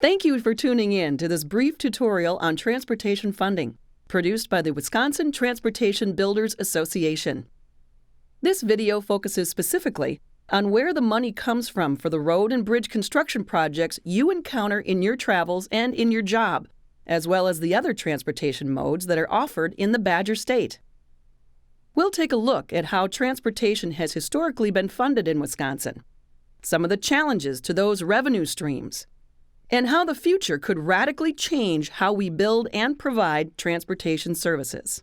Thank you for tuning in to this brief tutorial on transportation funding, produced by the Wisconsin Transportation Builders Association. This video focuses specifically on where the money comes from for the road and bridge construction projects you encounter in your travels and in your job, as well as the other transportation modes that are offered in the Badger State. We'll take a look at how transportation has historically been funded in Wisconsin, some of the challenges to those revenue streams, and how the future could radically change how we build and provide transportation services.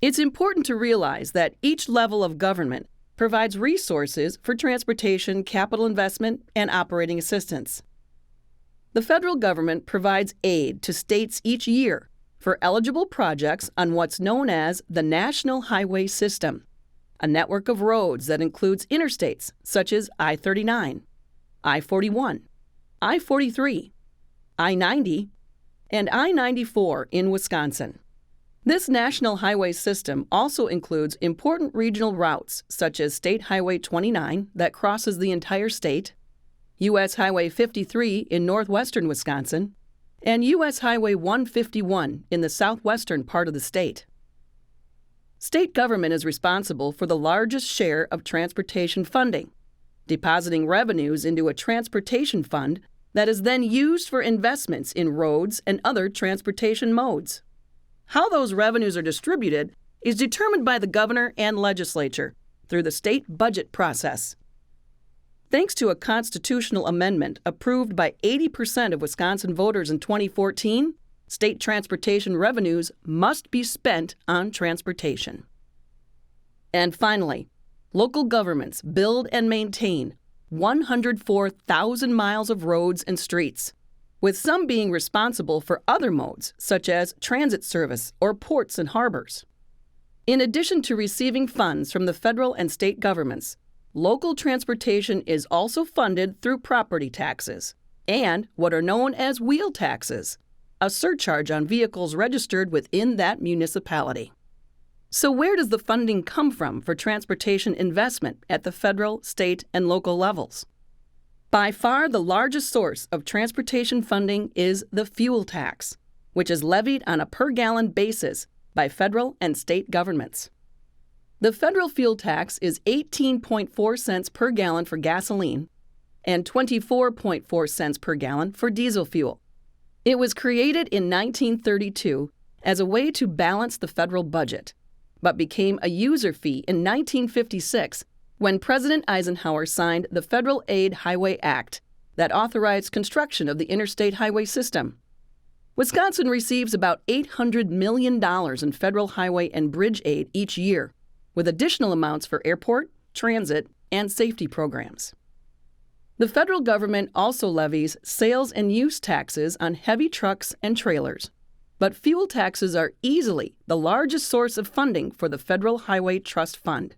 It's important to realize that each level of government provides resources for transportation, capital investment, and operating assistance. The federal government provides aid to states each year for eligible projects on what's known as the National Highway System, a network of roads that includes interstates such as I-39, I-41, I-43, I-90, and I-94 in Wisconsin. This National Highway System also includes important regional routes such as State Highway 29 that crosses the entire state, U.S. Highway 53 in northwestern Wisconsin, and U.S. Highway 151 in the southwestern part of the state. State government is responsible for the largest share of transportation funding, depositing revenues into a transportation fund that is then used for investments in roads and other transportation modes. How those revenues are distributed is determined by the governor and legislature through the state budget process. Thanks to a constitutional amendment approved by 80% of Wisconsin voters in 2014, state transportation revenues must be spent on transportation. And finally, local governments build and maintain 104,000 miles of roads and streets, with some being responsible for other modes such as transit service or ports and harbors. In addition to receiving funds from the federal and state governments, local transportation is also funded through property taxes and what are known as wheel taxes, a surcharge on vehicles registered within that municipality. So where does the funding come from for transportation investment at the federal, state, and local levels? By far the largest source of transportation funding is the fuel tax, which is levied on a per-gallon basis by federal and state governments. The federal fuel tax is 18.4 cents per gallon for gasoline and 24.4 cents per gallon for diesel fuel. It was created in 1932 as a way to balance the federal budget, but became a user fee in 1956 when President Eisenhower signed the Federal Aid Highway Act that authorized construction of the interstate highway system. Wisconsin receives about $800 million in federal highway and bridge aid each year, with additional amounts for airport, transit, and safety programs. The federal government also levies sales and use taxes on heavy trucks and trailers, but fuel taxes are easily the largest source of funding for the Federal Highway Trust Fund.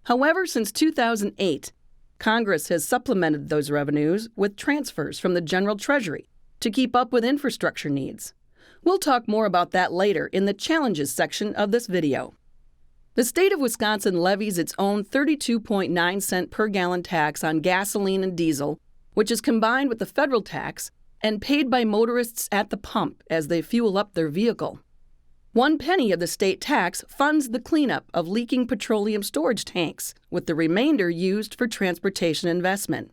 However, since 2008, Congress has supplemented those revenues with transfers from the General Treasury to keep up with infrastructure needs. We'll talk more about that later in the challenges section of this video. The state of Wisconsin levies its own 32.9 cent per gallon tax on gasoline and diesel, which is combined with the federal tax and paid by motorists at the pump as they fuel up their vehicle. 1 penny of the state tax funds the cleanup of leaking petroleum storage tanks, with the remainder used for transportation investment.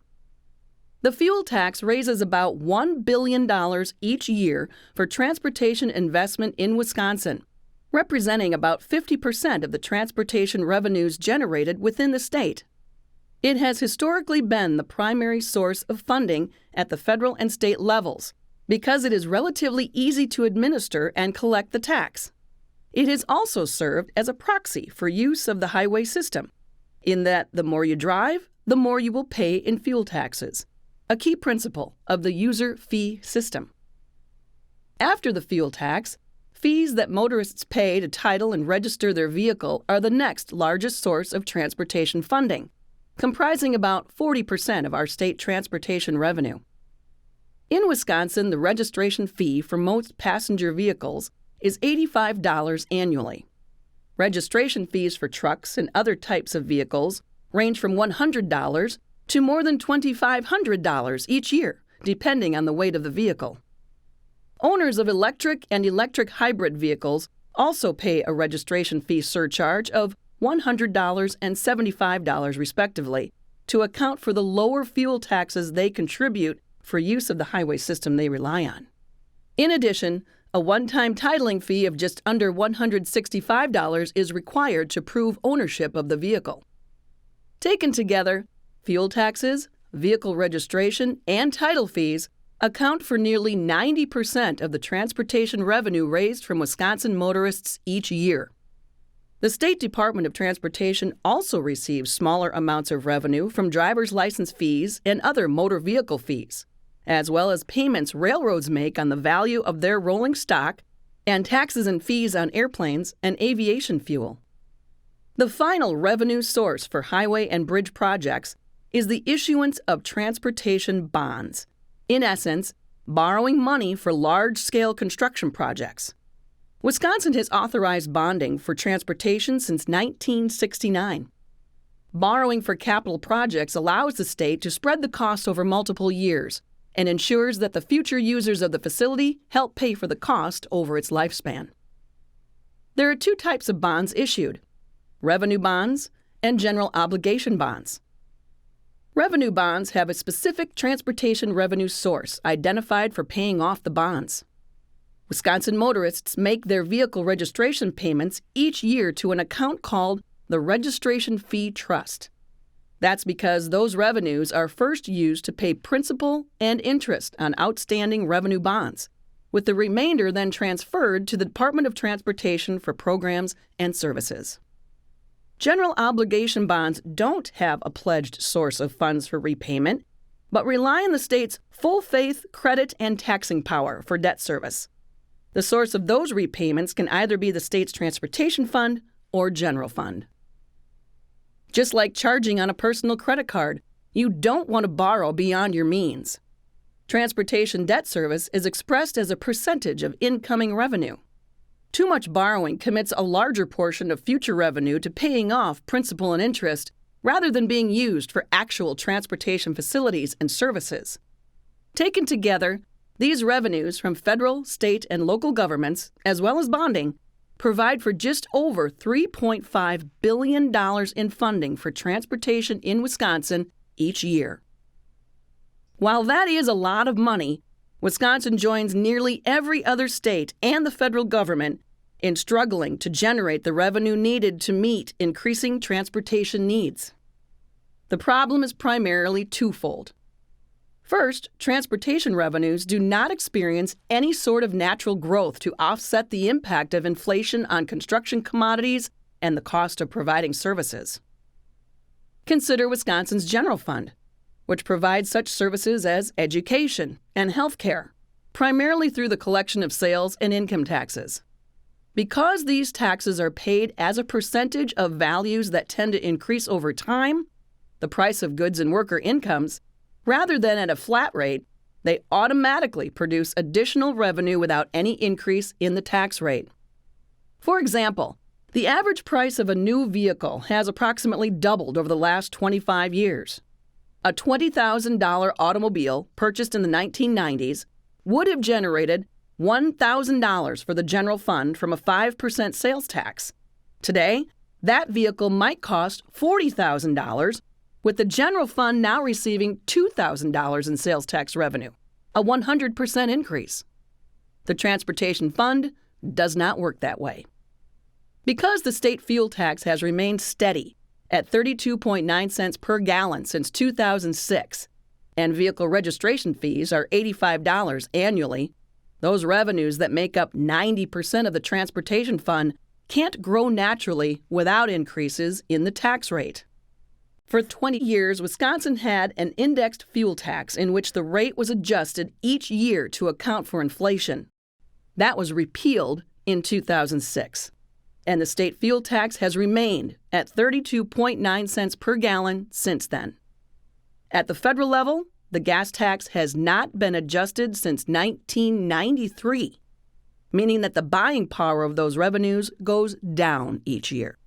The fuel tax raises about $1 billion each year for transportation investment in Wisconsin, representing about 50% of the transportation revenues generated within the state. It has historically been the primary source of funding at the federal and state levels because it is relatively easy to administer and collect the tax. It has also served as a proxy for use of the highway system, in that the more you drive, the more you will pay in fuel taxes, a key principle of the user fee system. After the fuel tax, fees that motorists pay to title and register their vehicle are the next largest source of transportation funding, comprising about 40% of our state transportation revenue. In Wisconsin, the registration fee for most passenger vehicles is $85 annually. Registration fees for trucks and other types of vehicles range from $100 to more than $2,500 each year, depending on the weight of the vehicle. Owners of electric and electric hybrid vehicles also pay a registration fee surcharge of $100 and $75 respectively to account for the lower fuel taxes they contribute for use of the highway system they rely on. In addition, a one-time titling fee of just under $165 is required to prove ownership of the vehicle. Taken together, fuel taxes, vehicle registration, and title fees account for nearly 90% of the transportation revenue raised from Wisconsin motorists each year. The State Department of Transportation also receives smaller amounts of revenue from driver's license fees and other motor vehicle fees, as well as payments railroads make on the value of their rolling stock and taxes and fees on airplanes and aviation fuel. The final revenue source for highway and bridge projects is the issuance of transportation bonds. In essence, borrowing money for large-scale construction projects. Wisconsin has authorized bonding for transportation since 1969. Borrowing for capital projects allows the state to spread the cost over multiple years and ensures that the future users of the facility help pay for the cost over its lifespan. There are two types of bonds issued: revenue bonds and general obligation bonds. Revenue bonds have a specific transportation revenue source identified for paying off the bonds. Wisconsin motorists make their vehicle registration payments each year to an account called the Registration Fee Trust. That's because those revenues are first used to pay principal and interest on outstanding revenue bonds, with the remainder then transferred to the Department of Transportation for programs and services. General obligation bonds don't have a pledged source of funds for repayment, but rely on the state's full faith, credit, and taxing power for debt service. The source of those repayments can either be the state's transportation fund or general fund. Just like charging on a personal credit card, you don't want to borrow beyond your means. Transportation debt service is expressed as a percentage of incoming revenue. Too much borrowing commits a larger portion of future revenue to paying off principal and interest rather than being used for actual transportation facilities and services. Taken together, these revenues from federal, state, and local governments, as well as bonding, provide for just over $3.5 billion in funding for transportation in Wisconsin each year. While that is a lot of money, Wisconsin joins nearly every other state and the federal government in struggling to generate the revenue needed to meet increasing transportation needs. The problem is primarily twofold. First, transportation revenues do not experience any sort of natural growth to offset the impact of inflation on construction commodities and the cost of providing services. Consider Wisconsin's general fund, which provides such services as education and health care, primarily through the collection of sales and income taxes. Because these taxes are paid as a percentage of values that tend to increase over time, the price of goods and worker incomes, rather than at a flat rate, they automatically produce additional revenue without any increase in the tax rate. For example, the average price of a new vehicle has approximately doubled over the last 25 years. A $20,000 automobile purchased in the 1990s would have generated $1,000 for the general fund from a 5% sales tax. Today, that vehicle might cost $40,000, with the general fund now receiving $2,000 in sales tax revenue, a 100% increase. The transportation fund does not work that way. Because the state fuel tax has remained steady at 32.9 cents per gallon since 2006, and vehicle registration fees are $85 annually, those revenues that make up 90% of the transportation fund can't grow naturally without increases in the tax rate. For 20 years, Wisconsin had an indexed fuel tax in which the rate was adjusted each year to account for inflation. That was repealed in 2006, and the state fuel tax has remained at 32.9 cents per gallon since then. At the federal level, the gas tax has not been adjusted since 1993, meaning that the buying power of those revenues goes down each year.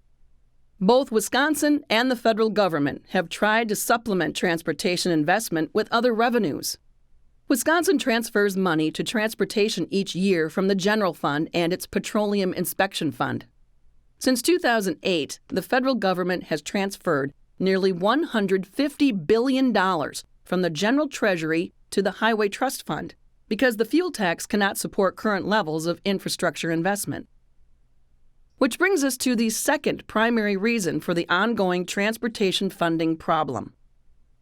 Both Wisconsin and the federal government have tried to supplement transportation investment with other revenues. Wisconsin transfers money to transportation each year from the General Fund and its Petroleum Inspection Fund. Since 2008, the federal government has transferred nearly $150 billion from the General Treasury to the Highway Trust Fund because the fuel tax cannot support current levels of infrastructure investment. Which brings us to the second primary reason for the ongoing transportation funding problem.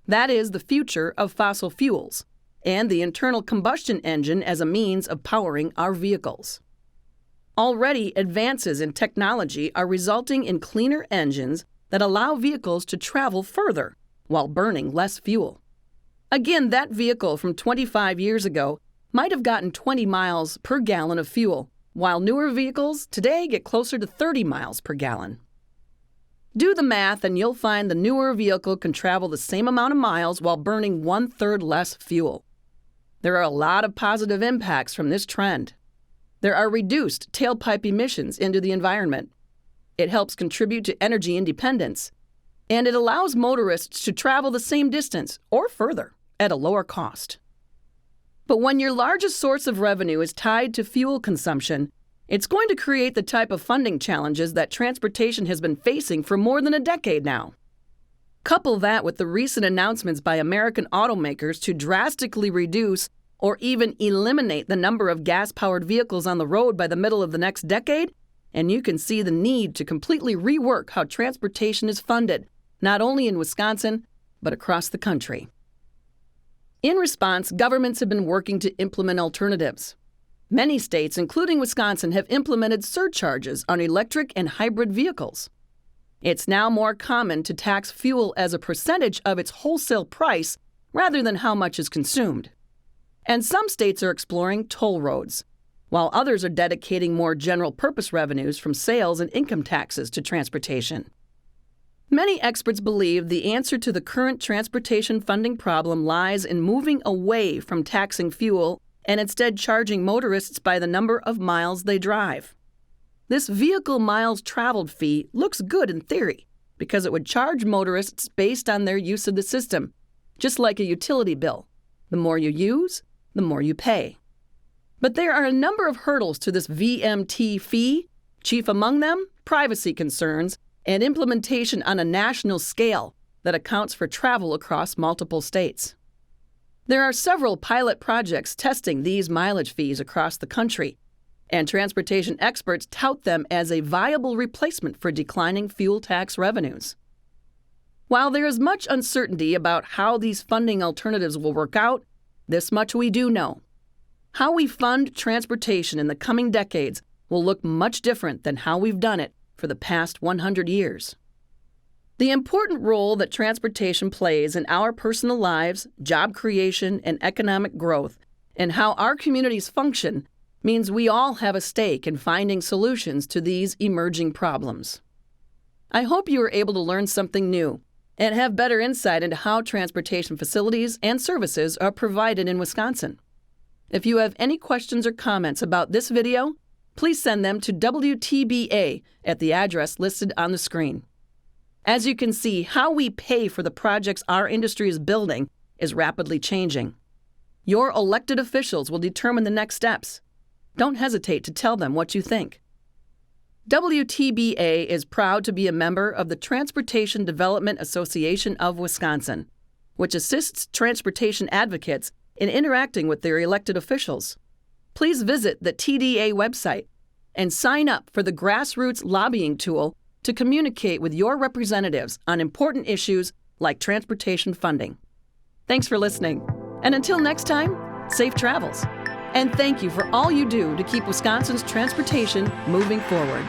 That is the future of fossil fuels and the internal combustion engine as a means of powering our vehicles. Already, advances in technology are resulting in cleaner engines that allow vehicles to travel further while burning less fuel. Again, that vehicle from 25 years ago might have gotten 20 miles per gallon of fuel, while newer vehicles today get closer to 30 miles per gallon. Do the math and you'll find the newer vehicle can travel the same amount of miles while burning 1/3 less fuel. There are a lot of positive impacts from this trend. There are reduced tailpipe emissions into the environment. It helps contribute to energy independence, and it allows motorists to travel the same distance or further at a lower cost. But when your largest source of revenue is tied to fuel consumption, it's going to create the type of funding challenges that transportation has been facing for more than a decade now. Couple that with the recent announcements by American automakers to drastically reduce or even eliminate the number of gas-powered vehicles on the road by the middle of the next decade, and you can see the need to completely rework how transportation is funded, not only in Wisconsin, but across the country. In response, governments have been working to implement alternatives. Many states, including Wisconsin, have implemented surcharges on electric and hybrid vehicles. It's now more common to tax fuel as a percentage of its wholesale price rather than how much is consumed. And some states are exploring toll roads, while others are dedicating more general-purpose revenues from sales and income taxes to transportation. Many experts believe the answer to the current transportation funding problem lies in moving away from taxing fuel and instead charging motorists by the number of miles they drive. This vehicle miles traveled fee looks good in theory because it would charge motorists based on their use of the system, just like a utility bill. The more you use, the more you pay. But there are a number of hurdles to this VMT fee, chief among them privacy concerns and implementation on a national scale that accounts for travel across multiple states. There are several pilot projects testing these mileage fees across the country, and transportation experts tout them as a viable replacement for declining fuel tax revenues. While there is much uncertainty about how these funding alternatives will work out, this much we do know. How we fund transportation in the coming decades will look much different than how we've done it for the past 100 years. The important role that transportation plays in our personal lives, job creation, and economic growth, and how our communities function means we all have a stake in finding solutions to these emerging problems. I hope you are able to learn something new and have better insight into how transportation facilities and services are provided in Wisconsin. If you have any questions or comments about this video, please send them to WTBA at the address listed on the screen. As you can see, how we pay for the projects our industry is building is rapidly changing. Your elected officials will determine the next steps. Don't hesitate to tell them what you think. WTBA is proud to be a member of the Transportation Development Association of Wisconsin, which assists transportation advocates in interacting with their elected officials. Please visit the TDA website and sign up for the grassroots lobbying tool to communicate with your representatives on important issues like transportation funding. Thanks for listening, and until next time, safe travels. And thank you for all you do to keep Wisconsin's transportation moving forward.